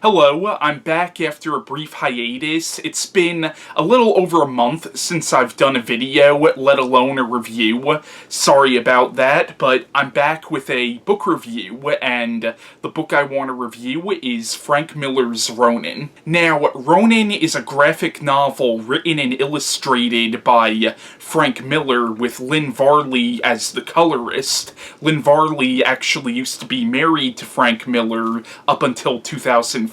Hello, I'm back after a brief hiatus. It's been a little over a month since I've done a video, let alone a review. Sorry about that, but I'm back with a book review, and the book I want to review is Frank Miller's Ronin. Now, Ronin is a graphic novel written and illustrated by Frank Miller with Lynn Varley as the colorist. Lynn Varley actually used to be married to Frank Miller up until 2005.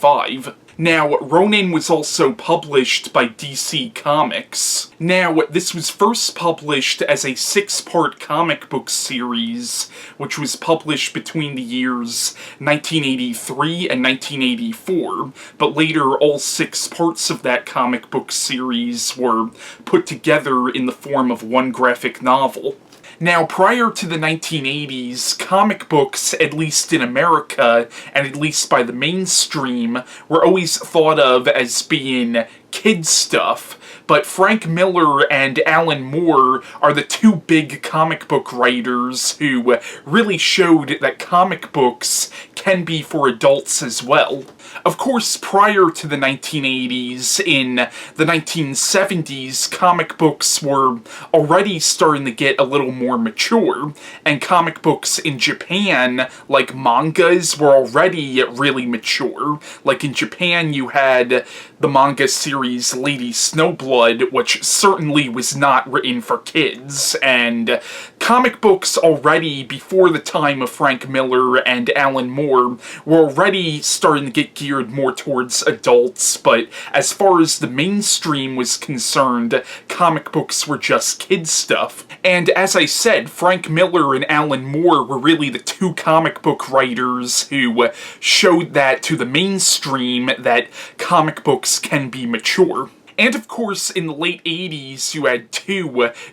Now, Ronin was also published by DC Comics. Now, this was first published as a 6-part comic book series, which was published between the years 1983 and 1984, but later all 6 parts of that comic book series were put together in the form of one graphic novel. Now, prior to the 1980s, comic books, at least in America, and at least by the mainstream, were always thought of as being kid stuff, but Frank Miller and Alan Moore are the two big comic book writers who really showed that comic books can be for adults as well. Of course, prior to the 1980s, in the 1970s, comic books were already starting to get a little more mature, and comic books in Japan, like mangas, were already really mature. Like in Japan, you had the manga series Lady Snowblood, which certainly was not written for kids, and comic books already, before the time of Frank Miller and Alan Moore, were already starting to get geared more towards adults, but as far as the mainstream was concerned, comic books were just kid stuff. And as I said, Frank Miller and Alan Moore were really the two comic book writers who showed that to the mainstream that comic books can be mature. And of course, in the late 80s, you had two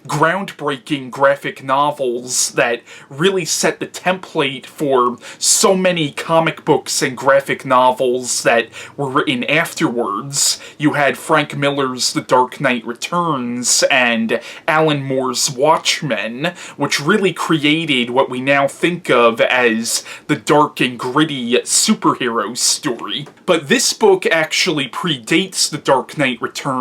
groundbreaking graphic novels that really set the template for so many comic books and graphic novels that were written afterwards. You had Frank Miller's The Dark Knight Returns and Alan Moore's Watchmen, which really created what we now think of as the dark and gritty superhero story. But this book actually predates The Dark Knight Returns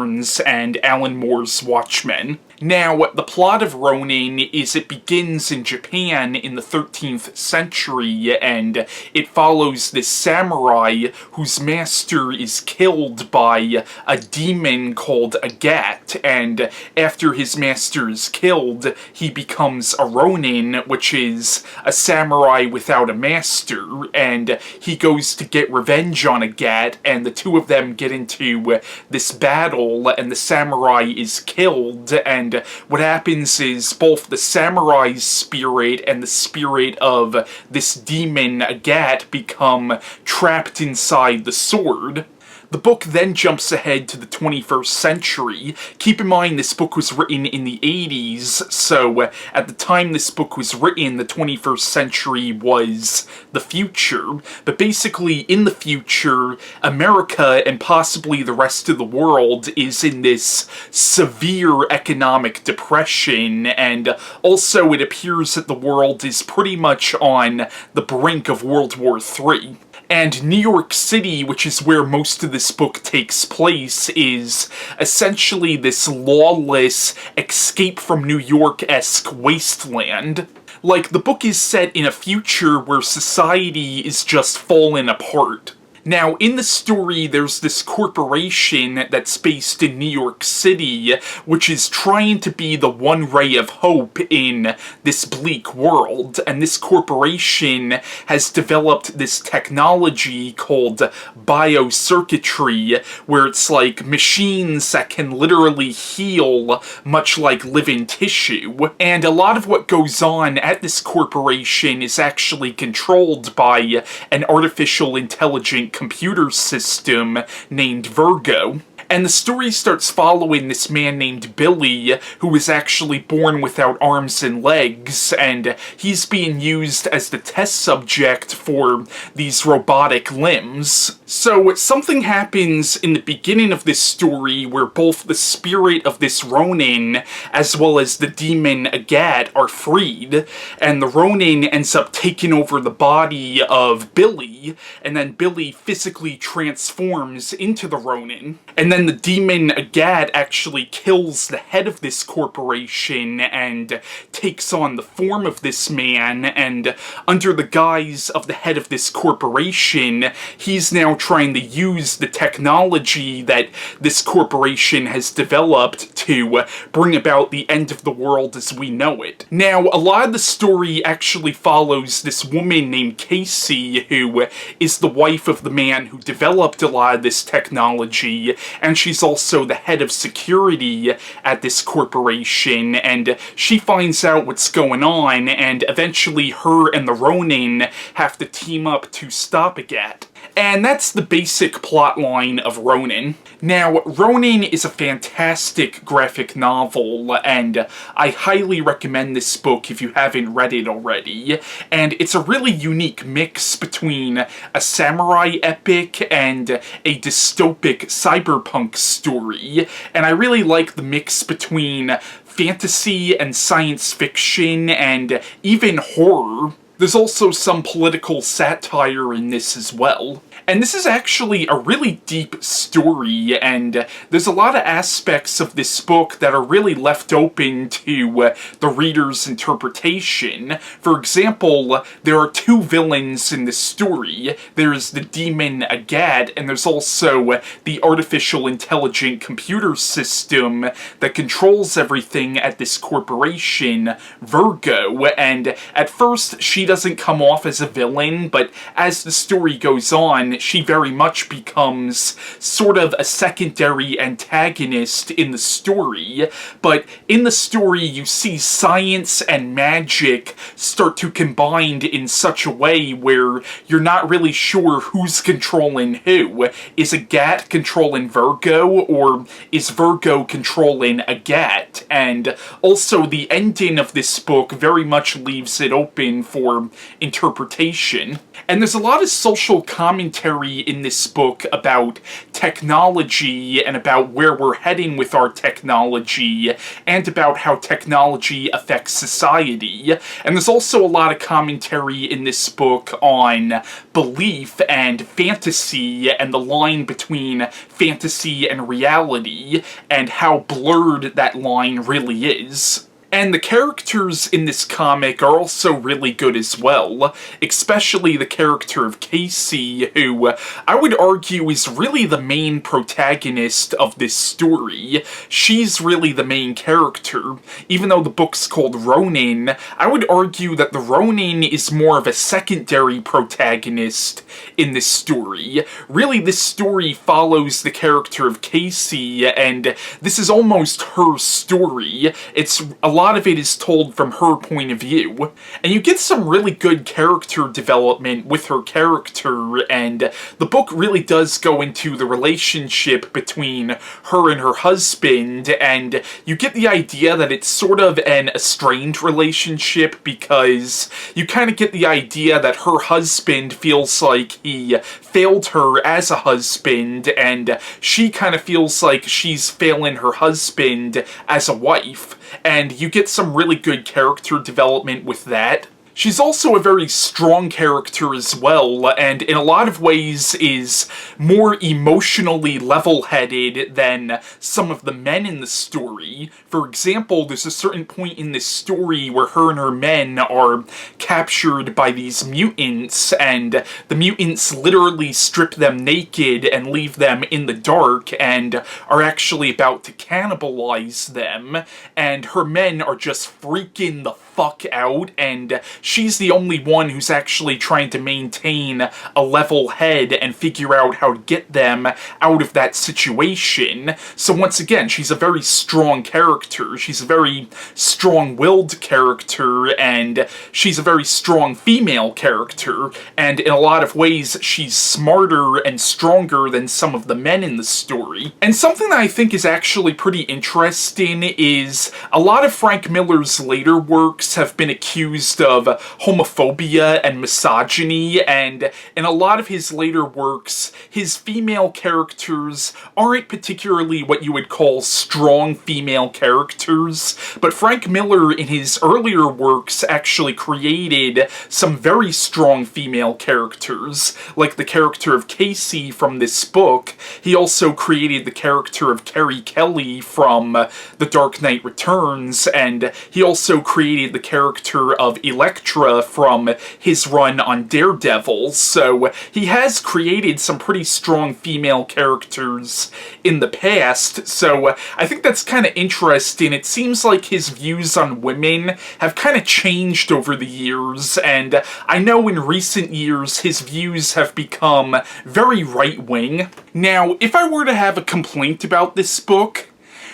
and Alan Moore's Watchmen. Now, the plot of Ronin is it begins in Japan in the 13th century, and it follows this samurai whose master is killed by a demon called Agat, and after his master is killed, he becomes a Ronin, which is a samurai without a master, and he goes to get revenge on Agat, and the two of them get into this battle, and the samurai is killed, and what happens is both the samurai's spirit and the spirit of this demon Agat become trapped inside the sword. The book then jumps ahead to the 21st century. Keep in mind this book was written in the 80s, so at the time this book was written, the 21st century was the future. But basically, in the future, America and possibly the rest of the world is in this severe economic depression, and also it appears that the world is pretty much on the brink of World War III. And New York City, which is where most of this book takes place, is essentially this lawless, escape from New York-esque wasteland. Like, the book is set in a future where society is just falling apart. Now, in the story, there's this corporation that's based in New York City, which is trying to be the one ray of hope in this bleak world, and this corporation has developed this technology called biocircuitry, where it's like machines that can literally heal, much like living tissue. And a lot of what goes on at this corporation is actually controlled by an artificial intelligence computer system named Virgo. And the story starts following this man named Billy, who was actually born without arms and legs, and he's being used as the test subject for these robotic limbs. So something happens in the beginning of this story where both the spirit of this Ronin as well as the demon Agat are freed, and the Ronin ends up taking over the body of Billy, and then Billy physically transforms into the Ronin. And then the demon Agat actually kills the head of this corporation and takes on the form of this man, and under the guise of the head of this corporation, he's now trying to use the technology that this corporation has developed to bring about the end of the world as we know it. Now, a lot of the story actually follows this woman named Casey, who is the wife of the man who developed a lot of this technology, and she's also the head of security at this corporation, and she finds out what's going on, and eventually her and the Ronin have to team up to stop Agat. And that's the basic plotline of Ronin. Now, Ronin is a fantastic graphic novel, and I highly recommend this book if you haven't read it already. And it's a really unique mix between a samurai epic and a dystopic cyberpunk story. And I really like the mix between fantasy and science fiction and even horror. There's also some political satire in this as well. And this is actually a really deep story, and there's a lot of aspects of this book that are really left open to the reader's interpretation. For example, there are two villains in this story. There's the demon Agat, and there's also the artificial intelligent computer system that controls everything at this corporation, Virgo, and at first she doesn't come off as a villain, but as the story goes on, she very much becomes sort of a secondary antagonist in the story. But in the story, you see science and magic start to combine in such a way where you're not really sure who's controlling who. Is Agat controlling Virgo, or is Virgo controlling Agat? And also, the ending of this book very much leaves it open for interpretation. And there's a lot of social commentary in this book about technology and about where we're heading with our technology and about how technology affects society. And there's also a lot of commentary in this book on belief and fantasy and the line between fantasy and reality and how blurred that line really is. And the characters in this comic are also really good as well, especially the character of Casey, who I would argue is really the main protagonist of this story. She's really the main character. Even though the book's called Ronin, I would argue that the Ronin is more of a secondary protagonist in this story. Really, this story follows the character of Casey, and this is almost her story. It's a lot of it is told from her point of view, and you get some really good character development with her character, and the book really does go into the relationship between her and her husband, and you get the idea that it's sort of an estranged relationship because you kind of get the idea that her husband feels like he failed her as a husband, and she kind of feels like she's failing her husband as a wife. And you get some really good character development with that. She's also a very strong character as well, and in a lot of ways is more emotionally level-headed than some of the men in the story. For example, there's a certain point in this story where her and her men are captured by these mutants, and the mutants literally strip them naked and leave them in the dark and are actually about to cannibalize them, and her men are just freaking the fuck out, and she's the only one who's actually trying to maintain a level head and figure out how to get them out of that situation. So once again, she's a very strong character. She's a very strong-willed character, and she's a very strong female character, and in a lot of ways, she's smarter and stronger than some of the men in the story. And something that I think is actually pretty interesting is a lot of Frank Miller's later works have been accused of homophobia and misogyny, and in a lot of his later works, his female characters aren't particularly what you would call strong female characters, but Frank Miller in his earlier works actually created some very strong female characters, like the character of Casey from this book. He also created the character of Carrie Kelly from The Dark Knight Returns, and he also created the character of Elektra from his run on Daredevil, so he has created some pretty strong female characters in the past, so I think that's kind of interesting. It seems like his views on women have kind of changed over the years, and I know in recent years his views have become very right-wing. Now, if I were to have a complaint about this book,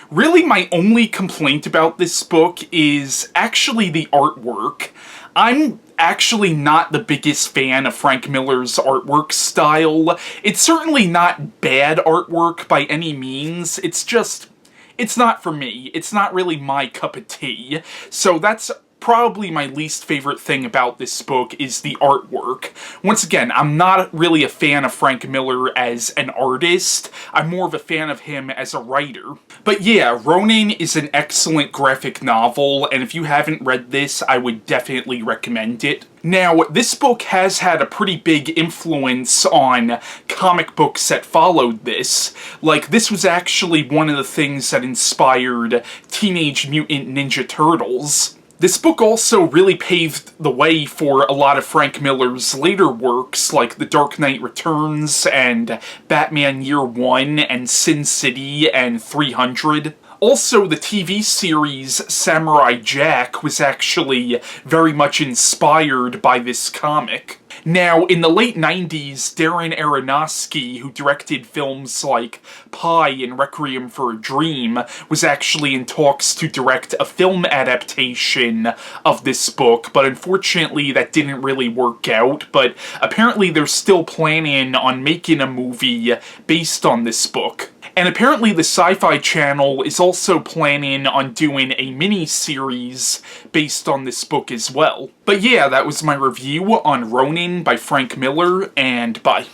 really my only complaint about this book is actually the artwork. I'm actually not the biggest fan of Frank Miller's artwork style. It's certainly not bad artwork by any means, it's just, it's not for me. It's not really my cup of tea. So that's probably my least favorite thing about this book is the artwork. Once again, I'm not really a fan of Frank Miller as an artist. I'm more of a fan of him as a writer. But yeah, Ronin is an excellent graphic novel, and if you haven't read this, I would definitely recommend it. Now, this book has had a pretty big influence on comic books that followed this. Like, this was actually one of the things that inspired Teenage Mutant Ninja Turtles. This book also really paved the way for a lot of Frank Miller's later works, like The Dark Knight Returns, and Batman Year One, and Sin City, and 300. Also, the TV series Samurai Jack was actually very much inspired by this comic. Now, in the late 90s, Darren Aronofsky, who directed films like Pi and Requiem for a Dream, was actually in talks to direct a film adaptation of this book, but unfortunately that didn't really work out, but apparently they're still planning on making a movie based on this book. And apparently the Sci-Fi Channel is also planning on doing a mini-series based on this book as well. But yeah, that was my review on Ronin by Frank Miller, and bye.